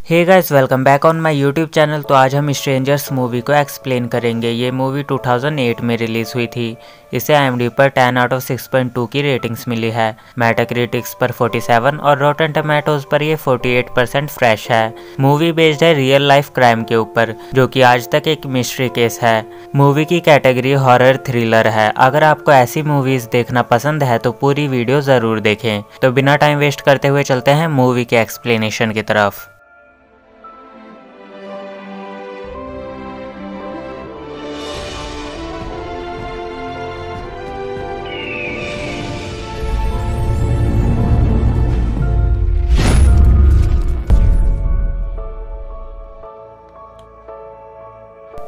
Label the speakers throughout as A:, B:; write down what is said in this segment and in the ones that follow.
A: Hey guys, welcome back on my YouTube channel. तो आज हम स्ट्रेंजर्स मूवी को एक्सप्लेन करेंगे। ये मूवी 2008 में रिलीज़ हुई थी। इसे IMDb पर 10 आउट ऑफ 6.2 की रेटिंग्स मिली है। मेटाक्रिटिक्स पर 47 और रॉटन टमाटोज पर ये 48% फ्रेश है। मूवी बेस्ड है रियल लाइफ क्राइम के ऊपर, जो कि आज तक एक मिस्ट्री केस है। मूवी की कैटेगरी हॉरर थ्रिलर है। अगर आपको ऐसी मूवीज़ देखना पसंद है तो पूरी वीडियो ज़रूर देखें। तो बिना टाइम वेस्ट करते हुए चलते हैं मूवी के एक्सप्लेनेशन की तरफ।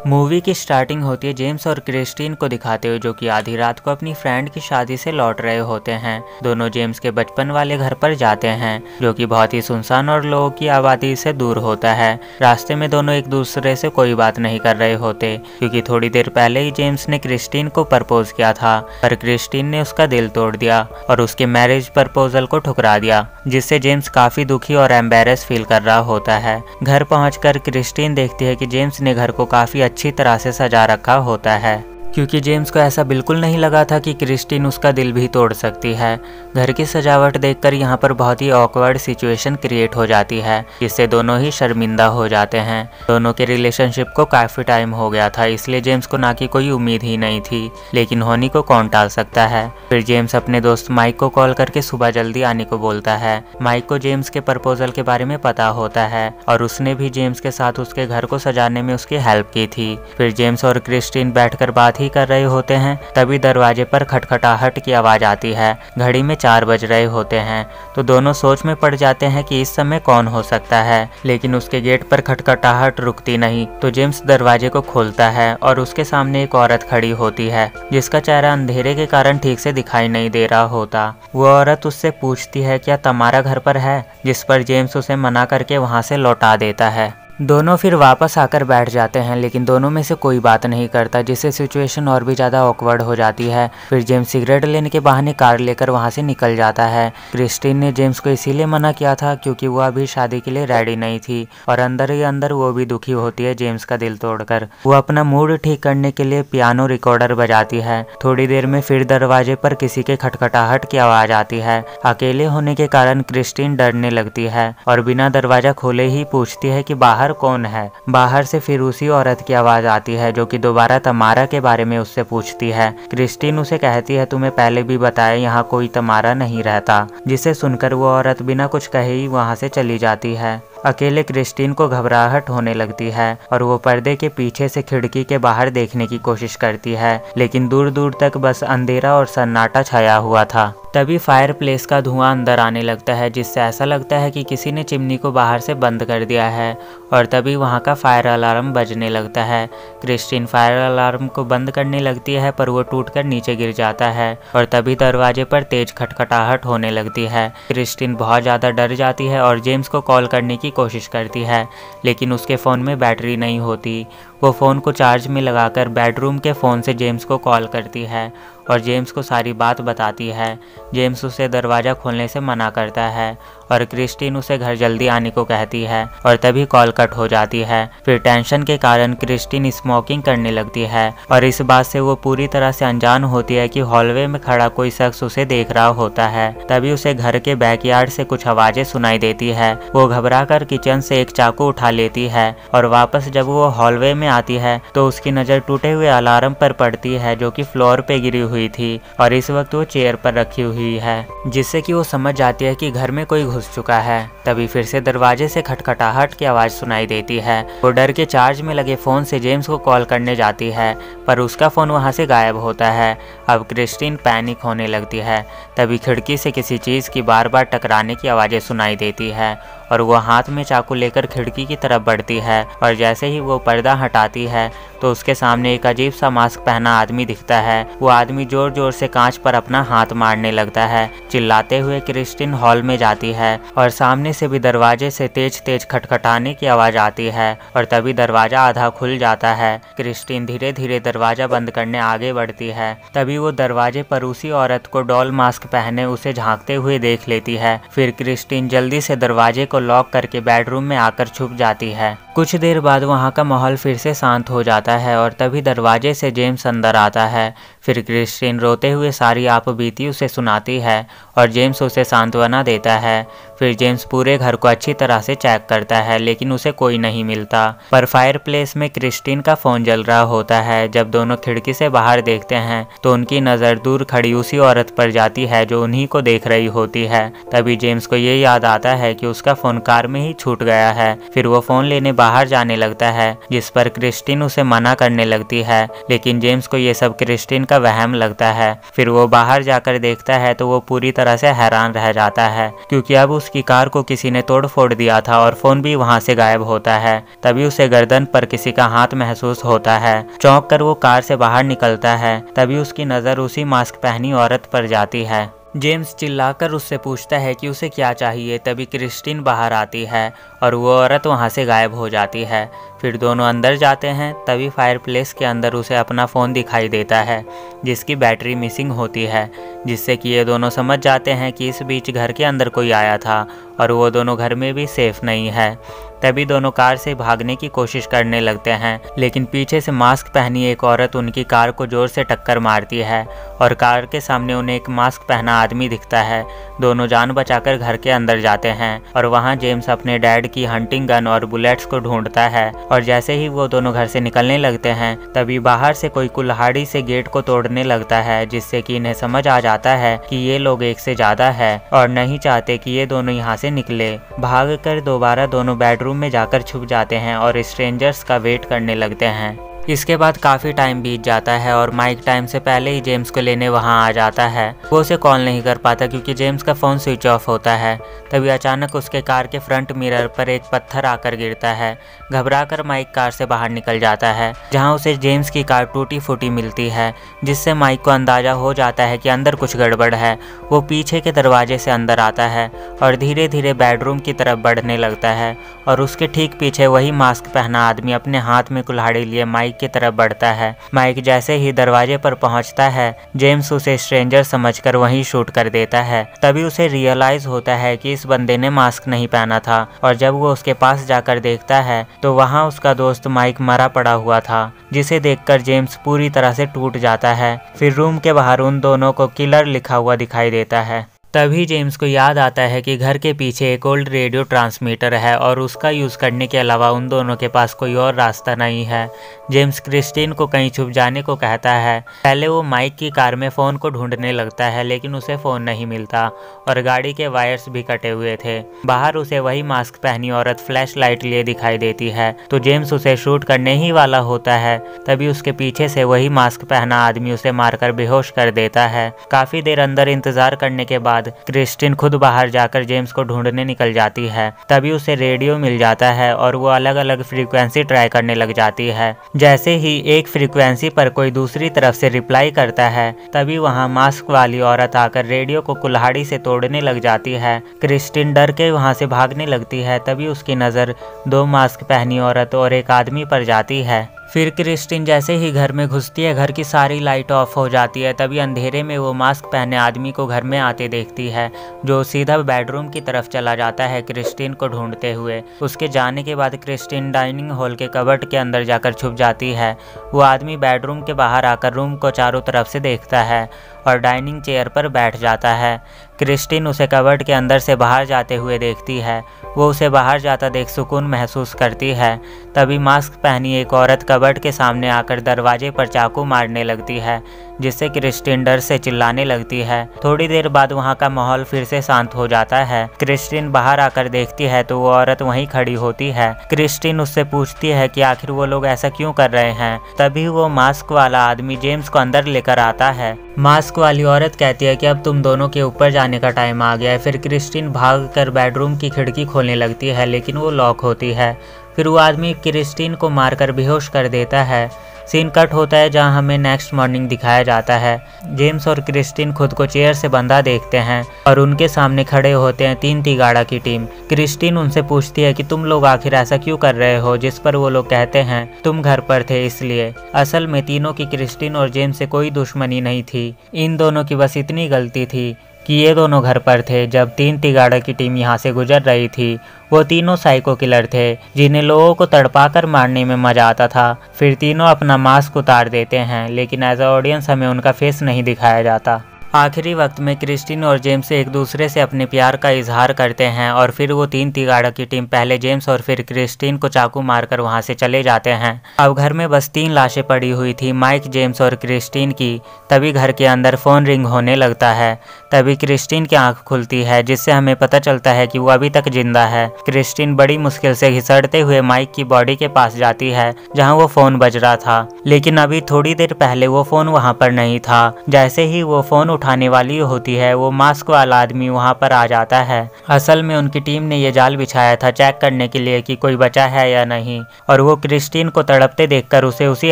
A: मूवी की स्टार्टिंग होती है जेम्स और क्रिस्टीन को दिखाते हुए, जो कि आधी रात को अपनी फ्रेंड की शादी से लौट रहे होते हैं। दोनों जेम्स के बचपन वाले घर पर जाते हैं, जो कि बहुत ही सुनसान और लोगों की आबादी से दूर होता है। रास्ते में दोनों एक दूसरे से कोई बात नहीं कर रहे होते, क्योंकि थोड़ी देर पहले ही जेम्स ने क्रिस्टीन को प्रपोज किया था, पर क्रिस्टीन ने उसका दिल तोड़ दिया और उसके मैरिज प्रपोजल को ठुकरा दिया, जिससे जेम्स काफी दुखी और एम्बेरस फील कर रहा होता है। घर पहुंचकर क्रिस्टीन देखती है कि जेम्स ने घर को काफी अच्छी तरह से सजा रखा होता है, क्योंकि जेम्स को ऐसा बिल्कुल नहीं लगा था कि क्रिस्टीन उसका दिल भी तोड़ सकती है। घर की सजावट देखकर यहाँ पर बहुत ही ऑकवर्ड सिचुएशन क्रिएट हो जाती है, जिससे दोनों ही शर्मिंदा हो जाते हैं। दोनों के रिलेशनशिप को काफ़ी टाइम हो गया था, इसलिए जेम्स को ना की कोई उम्मीद ही नहीं थी, लेकिन होनी को कौन टाल सकता है। फिर जेम्स अपने दोस्त माइक को कॉल करके सुबह जल्दी आने को बोलता है। माइक को जेम्स के प्रपोजल के बारे में पता होता है और उसने भी जेम्स के साथ उसके घर को सजाने में उसकी हेल्प की थी। फिर जेम्स और क्रिस्टीन बैठकर बात कर रहे होते हैं, तभी दरवाजे पर खटखटाहट की आवाज आती है। घड़ी में 4 बज रहे होते हैं, तो दोनों सोच में पड़ जाते हैं कि इस समय कौन हो सकता है। लेकिन उसके गेट पर खटखटाहट रुकती नहीं, तो जेम्स दरवाजे को खोलता है और उसके सामने एक औरत खड़ी होती है, जिसका चेहरा अंधेरे के कारण ठीक से दिखाई नहीं दे रहा होता। वो औरत उससे पूछती है क्या तुम्हारा घर पर है, जिस पर जेम्स उसे मना करके वहां से लौटा देता है। दोनों फिर वापस आकर बैठ जाते हैं, लेकिन दोनों में से कोई बात नहीं करता, जिससे सिचुएशन और भी ज़्यादा ऑकवर्ड हो जाती है। फिर जेम्स सिगरेट लेने के बहाने कार लेकर वहां से निकल जाता है। क्रिस्टीन ने जेम्स को इसीलिए मना किया था क्योंकि वो अभी शादी के लिए रेडी नहीं थी, और अंदर ही अंदर वो भी दुखी होती है जेम्स का दिल तोड़कर। वो अपना मूड ठीक करने के लिए पियानो रिकॉर्डर बजाती है। थोड़ी देर में फिर दरवाजे पर किसी के खटखटाहट की आवाज़ आती है। अकेले होने के कारण क्रिस्टीन डरने लगती है और बिना दरवाजा खोले ही पूछती है कि बाहर कौन है। बाहर से फिर उसी औरत की आवाज आती है, जो कि दोबारा तमारा के बारे में उससे पूछती है। क्रिस्टीन उसे कहती है तुम्हें पहले भी बताया यहाँ कोई तमारा नहीं रहता, जिसे सुनकर वो औरत बिना कुछ कहे ही वहाँ से चली जाती है। अकेले क्रिस्टीन को घबराहट होने लगती है और वो पर्दे के पीछे से खिड़की के बाहर देखने की कोशिश करती है, लेकिन दूर दूर तक बस अंधेरा और सन्नाटा छाया हुआ था। तभी फायर प्लेस का धुआं अंदर आने लगता है, जिससे ऐसा लगता है कि किसी ने चिमनी को बाहर से बंद कर दिया है, और तभी वहां का फायर अलार्म बजने लगता है। क्रिस्टीन फायर अलार्म को बंद करने लगती है, पर वो टूटकर नीचे गिर जाता है, और तभी दरवाजे पर तेज खटखटाहट होने लगती है। क्रिस्टीन बहुत ज़्यादा डर जाती है और जेम्स को कॉल करने की कोशिश करती है, लेकिन उसके फ़ोन में बैटरी नहीं होती। वो फ़ोन को चार्ज में लगाकर बेडरूम के फ़ोन से जेम्स को कॉल करती है और जेम्स को सारी बात बताती है। जेम्स उसे दरवाज़ा खोलने से मना करता है और क्रिस्टीन उसे घर जल्दी आने को कहती है, और तभी कॉल कट हो जाती है। फिर टेंशन के कारण क्रिस्टीन स्मोकिंग करने लगती है, और इस बात से वो पूरी तरह से अनजान होती है कि हॉलवे में खड़ा कोई शख्स उसे देख रहा होता है। तभी उसे घर के बैकयार्ड से कुछ आवाज़ें सुनाई देती है। वो घबराकर किचन से एक चाकू उठा लेती है, और वापस जब वो हॉलवे में आती है तो उसकी नज़र टूटे हुए अलार्म पर पड़ती है, जो कि फ्लोर पे गिरी हुई थी, और इस वक्त वो चेयर पर रखी हुई है, जिससे कि वो समझ जाती है कि घर में कोई घुस चुका है। तभी फिर से दरवाजे से खटखटाहट की आवाज़ सुनाई देती है। वो डर के चार्ज में लगे फ़ोन से जेम्स को कॉल करने जाती है, पर उसका फ़ोन वहाँ से गायब होता है। अब क्रिस्टीन पैनिक होने लगती है। तभी खिड़की से किसी चीज़ की बार बार टकराने की आवाज़ें सुनाई देती है, और वो हाथ में चाकू लेकर खिड़की की तरफ बढ़ती है, और जैसे ही वो पर्दा हटाती है तो उसके सामने एक अजीब सा मास्क पहना आदमी दिखता है। वो आदमी जोर जोर से कांच पर अपना हाथ मारने लगता है। चिल्लाते हुए क्रिस्टीन हॉल में जाती है, और सामने से भी दरवाजे से तेज तेज खटखटाने की आवाज़ आती है, और तभी दरवाज़ा आधा खुल जाता है। क्रिस्टीन धीरे धीरे दरवाज़ा बंद करने आगे बढ़ती है। तभी वो दरवाजे पर उसी औरत को डॉल मास्क पहने उसे झांकते हुए देख लेती है। फिर क्रिस्टीन जल्दी से दरवाजे को लॉक करके बेडरूम में आकर छुप जाती है। कुछ देर बाद वहाँ का माहौल फिर से शांत हो जाता है और तभी दरवाजे से जेम्स अंदर आता है। फिर क्रिस्टीन रोते हुए सारी आपबीती उसे सुनाती है और जेम्स उसे सांत्वना देता है। फिर जेम्स पूरे घर को अच्छी तरह से चेक करता है लेकिन उसे कोई नहीं मिलता। पर फायर प्लेस में क्रिस्टीन का फोन जल रहा होता है। जब दोनों खिड़की से बाहर देखते हैं तो उनकी नज़र दूर खड़ी उसी औरत पर जाती है जो उन्हीं को देख रही होती है। तभी जेम्स को ये याद आता है कि उसका फोन कार में ही छूट गया है। फिर वो फोन लेने बाहर जाने लगता है जिस पर क्रिस्टीन उसे मना करने लगती है, लेकिन जेम्स को ये सब क्रिस्टीन का वहम लगता है। फिर वो बाहर जाकर देखता है तो वो पूरी तरह से हैरान रह जाता है क्योंकि अब उसकी कार को किसी ने तोड़ फोड़ दिया था और फोन भी वहाँ से गायब होता है। तभी उसे गर्दन पर किसी का हाथ महसूस होता है। चौंक कर वो कार से बाहर निकलता है। तभी उसकी नज़र उसी मास्क पहनी औरत पर जाती है। जेम्स चिल्लाकर उससे पूछता है कि उसे क्या चाहिए। तभी क्रिस्टीन बाहर आती है और वो औरत वहाँ से गायब हो जाती है। फिर दोनों अंदर जाते हैं। तभी फायरप्लेस के अंदर उसे अपना फ़ोन दिखाई देता है जिसकी बैटरी मिसिंग होती है, जिससे कि ये दोनों समझ जाते हैं कि इस बीच घर के अंदर कोई आया था और वो दोनों घर में भी सेफ नहीं है। तभी दोनों कार से भागने की कोशिश करने लगते हैं लेकिन पीछे से मास्क पहनी एक औरत उनकी कार को जोर से टक्कर मारती है और कार के सामने उन्हें एक मास्क पहना आदमी दिखता है। दोनों जान बचाकर घर के अंदर जाते हैं और वहाँ जेम्स अपने डैड की हंटिंग गन और बुलेट्स को ढूंढता है। और जैसे ही वो दोनों घर से निकलने लगते हैं तभी बाहर से कोई कुल्हाड़ी से गेट को तोड़ने लगता है, जिससे कि इन्हें समझ आ जाता है कि ये लोग एक से ज़्यादा है और नहीं चाहते कि ये दोनों यहाँ से निकले। भागकर दोबारा दोनों बेडरूम में जाकर छुप जाते हैं और स्ट्रेंजर्स का वेट करने लगते हैं। इसके बाद काफ़ी टाइम बीत जाता है और माइक टाइम से पहले ही जेम्स को लेने वहां आ जाता है। वो उसे कॉल नहीं कर पाता क्योंकि जेम्स का फ़ोन स्विच ऑफ होता है। तभी अचानक उसके कार के फ्रंट मिरर पर एक पत्थर आकर गिरता है। घबराकर माइक कार से बाहर निकल जाता है जहां उसे जेम्स की कार टूटी फूटी मिलती है, जिससे माइक को अंदाज़ा हो जाता है कि अंदर कुछ गड़बड़ है। वो पीछे के दरवाजे से अंदर आता है और धीरे धीरे बेडरूम की तरफ बढ़ने लगता है और उसके ठीक पीछे वही मास्क पहना आदमी अपने हाथ में कुल्हाड़ी लिए माइक की तरफ बढ़ता है। माइक जैसे ही दरवाजे पर पहुंचता है जेम्स उसे स्ट्रेंजर समझकर वहीं शूट कर देता है। तभी उसे रियलाइज होता है कि इस बंदे ने मास्क नहीं पहना था और जब वो उसके पास जाकर देखता है तो वहां उसका दोस्त माइक मरा पड़ा हुआ था, जिसे देखकर जेम्स पूरी तरह से टूट जाता है। फिर रूम के बाहर उन दोनों को किलर लिखा हुआ दिखाई देता है। तभी जेम्स को याद आता है कि घर के पीछे एक ओल्ड रेडियो ट्रांसमीटर है और उसका यूज़ करने के अलावा उन दोनों के पास कोई और रास्ता नहीं है। जेम्स क्रिस्टीन को कहीं छुप जाने को कहता है। पहले वो माइक की कार में फ़ोन को ढूंढने लगता है लेकिन उसे फ़ोन नहीं मिलता और गाड़ी के वायर्स भी कटे हुए थे। बाहर उसे वही मास्क पहनी औरत फ्लैश लाइट लिए दिखाई देती है तो जेम्स उसे शूट करने ही वाला होता है। तभी उसके पीछे से वही मास्क पहना आदमी उसे मारकर बेहोश कर देता है। काफ़ी देर अंदर इंतजार करने के बाद क्रिस्टीन खुद बाहर जाकर जेम्स को ढूंढने निकल जाती है। तभी उसे रेडियो मिल जाता है और वो अलग अलग फ्रीक्वेंसी ट्राई करने लग जाती है। जैसे ही एक फ्रीक्वेंसी पर कोई दूसरी तरफ से रिप्लाई करता है तभी वहां मास्क वाली औरत आकर रेडियो को कुल्हाड़ी से तोड़ने लग जाती है। क्रिस्टीन डर के वहां से भागने लगती है। तभी उसकी नज़र दो मास्क पहनी औरत और एक आदमी पर जाती है। फिर क्रिस्टीन जैसे ही घर में घुसती है घर की सारी लाइट ऑफ हो जाती है। तभी अंधेरे में वो मास्क पहने आदमी को घर में आते देखती है जो सीधा बेडरूम की तरफ चला जाता है क्रिस्टीन को ढूंढते हुए। उसके जाने के बाद क्रिस्टीन डाइनिंग हॉल के कबर्ड के अंदर जाकर छुप जाती है। वो आदमी बेडरूम के बाहर आकर रूम को चारों तरफ से देखता है और डाइनिंग चेयर पर बैठ जाता है। क्रिस्टीन उसे कबर्ड के अंदर से बाहर जाते हुए देखती है। वो उसे बाहर जाता देख सुकून महसूस करती है। तभी मास्क पहनी एक औरत कबर्ड के सामने आकर दरवाजे पर चाकू मारने लगती है, जिससे क्रिस्टीन डर से चिल्लाने लगती है। थोड़ी देर बाद वहाँ का माहौल फिर से शांत हो जाता है। क्रिस्टीन बाहर आकर देखती है तो वो औरत वहीं खड़ी होती है। क्रिस्टीन उससे पूछती है कि आखिर वो लोग ऐसा क्यों कर रहे हैं। तभी वो मास्क वाला आदमी जेम्स को अंदर लेकर आता है। मास्क वाली औरत कहती है कि अब तुम दोनों के ऊपर जाने का टाइम आ गया है। फिर क्रिस्टीन भागकर बेडरूम की खिड़की खोलने लगती है लेकिन वो लॉक होती है। फिर वो आदमी क्रिस्टीन को मारकर बेहोश कर देता है। सीन कट होता है जहां हमें नेक्स्ट मॉर्निंग दिखाया जाता है। जेम्स और क्रिस्टीन खुद को चेयर से बंधा देखते हैं और उनके सामने खड़े होते हैं 3 तिगाड़ा की टीम। क्रिस्टीन उनसे पूछती है कि तुम लोग आखिर ऐसा क्यों कर रहे हो, जिस पर वो लोग कहते हैं तुम घर पर थे इसलिए। असल में तीनों की क्रिस्टीन और जेम्स से कोई दुश्मनी नहीं थी। इन दोनों की बस इतनी गलती थी कि ये दोनों घर पर थे जब 3 तिगाड़ा की टीम यहाँ से गुजर रही थी। वो तीनों साइको किलर थे जिन्हें लोगों को तड़पाकर मारने में मजा आता था। फिर तीनों अपना मास्क उतार देते हैं, लेकिन एज अ ऑडियंस हमें उनका फेस नहीं दिखाया जाता। आखिरी वक्त में क्रिस्टीन और जेम्स एक दूसरे से अपने प्यार का इजहार करते हैं और फिर वो 3 तिगाड़ा की टीम पहले जेम्स और फिर क्रिस्टीन को चाकू मारकर वहां से चले जाते हैं। अब घर में बस 3 लाशें पड़ी हुई थी, माइक, जेम्स और क्रिस्टीन की। तभी घर के अंदर फ़ोन रिंग होने लगता है। तभी क्रिस्टीन की आंख खुलती है, जिससे हमें पता चलता है कि वो अभी तक जिंदा है। क्रिस्टीन बड़ी मुश्किल से घिसटते हुए माइक की बॉडी के पास जाती है जहाँ वो फ़ोन बज रहा था, लेकिन अभी थोड़ी देर पहले वो फ़ोन वहाँ पर नहीं था। जैसे ही वो फ़ोन उठाने वाली होती है, वो मास्क वाला आदमी वहां पर आ जाता है। असल में उनकी टीम ने ये जाल बिछाया था चेक करने के लिए कि कोई बचा है या नहीं, और वो क्रिस्टीन को तड़पते देखकर उसे उसी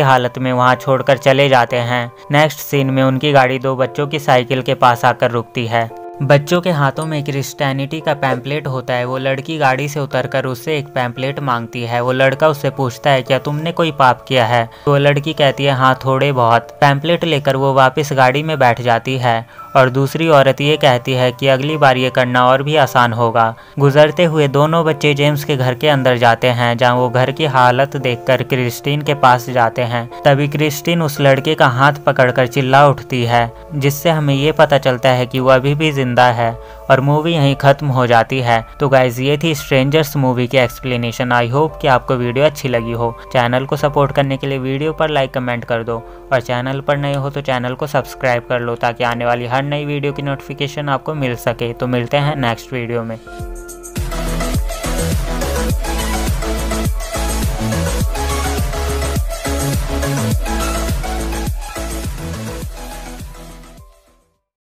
A: हालत में वहां छोड़कर चले जाते हैं। नेक्स्ट सीन में उनकी गाड़ी 2 बच्चों की साइकिल के पास आकर रुकती है। बच्चों के हाथों में क्रिश्चियनिटी का पैम्पलेट होता है। वो लड़की गाड़ी से उतरकर उससे एक पैम्पलेट मांगती है। वो लड़का उससे पूछता है क्या तुमने कोई पाप किया है? तो वो लड़की कहती है हाँ थोड़े बहुत। पैम्पलेट लेकर वो वापस गाड़ी में बैठ जाती है और दूसरी औरत ये कहती है कि अगली बार ये करना और भी आसान होगा। गुजरते हुए दोनों बच्चे जेम्स के घर के अंदर जाते हैं, जहाँ वो घर की हालत देखकर क्रिस्टीन के पास जाते हैं। तभी क्रिस्टीन उस लड़के का हाथ पकड़कर चिल्ला उठती है, जिससे हमें ये पता चलता है कि वो अभी भी जिंदा है और मूवी यहीं खत्म हो जाती है। तो गाइज ये थी स्ट्रेंजर्स मूवी की एक्सप्लेनेशन। आई होप कि आपको वीडियो अच्छी लगी हो। चैनल को सपोर्ट करने के लिए वीडियो पर लाइक कमेंट कर दो और चैनल पर नए हो तो चैनल को सब्सक्राइब कर लो ताकि आने वाली हर नई वीडियो की नोटिफिकेशन आपको मिल सके। तो मिलते हैं नेक्स्ट वीडियो में।